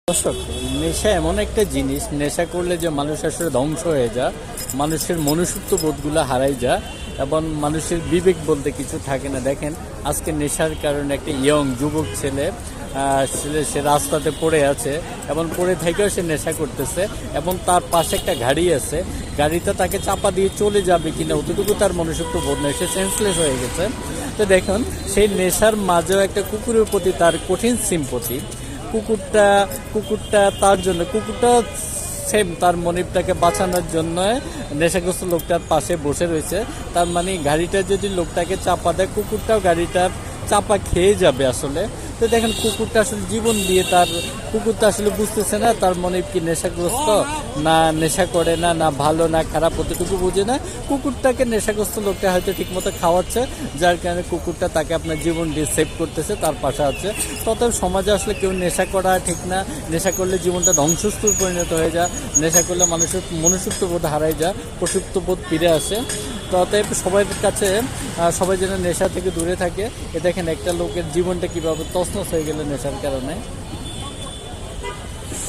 দর্শক, নেশা এমন একটা জিনিস, নেশা করলে যে মানুষ আসলে ধ্বংস হয়ে যায়, মানুষের মনুষ্যত্ব বোধগুলো হারাই যায় এবং মানুষের বিবেক বলতে কিছু থাকে না। দেখেন, আজকে নেশার কারণে একটা ইয়ং যুবক ছেলে সে রাস্তাতে পড়ে আছে এবং পড়ে থেকেও সে নেশা করতেছে এবং তার পাশে একটা গাড়ি আছে, গাড়িটা তাকে চাপা দিয়ে চলে যাবে কিনা অতটুকু তার মনুষ্যত্ব বোধ নেই, সে সেন্সলেস হয়ে গেছে। তো দেখুন, সেই নেশার মাঝেও একটা কুকুরের প্রতি তার কঠিন সিম্পথি। কুকুরটা কুকুরটা তার জন্য, কুকুরটা সেম তার মনিবটাকে বাঁচানোর জন্য নেশাগ্রস্ত লোকটার পাশে বসে রয়েছে। তার মানে গাড়িটা যদি লোকটাকে চাপা দেয়, কুকুরটাও গাড়িটার চাপা খেয়ে যাবে আসলে। তো দেখেন, কুকুরটা আসলে জীবন দিয়ে কুকুরটা আসলে বুঝতেছে না তার মনিব কি নেশাগ্রস্ত না নেশা করে না, না ভালো না খারাপ, অতটুকু বুঝে না। কুকুরটাকে নেশাগ্রস্ত লোকটা হয়তো ঠিকমতো খাওয়াচ্ছে, যার কারণে কুকুরটা তাকে আপনার জীবন দিয়ে সেভ করতেছে, তার পাশে আছে। তত সমাজে আসলে কেউ নেশা করা ঠিক না। নেশা করলে জীবনটা ধ্বংসস্তূপে পরিণত হয়ে যায়, নেশা করলে মানুষের মনুষ্যত্ব বোধ হারাই যায়, পশুত্ব বোধ ফিরে আসে। তো অতএব সবার কাছে সবাই যেন নেশা থেকে দূরে থাকে। এ দেখেন, একটা লোকের জীবনটা কীভাবে তছনছ হয়ে গেল নেশার কারণে।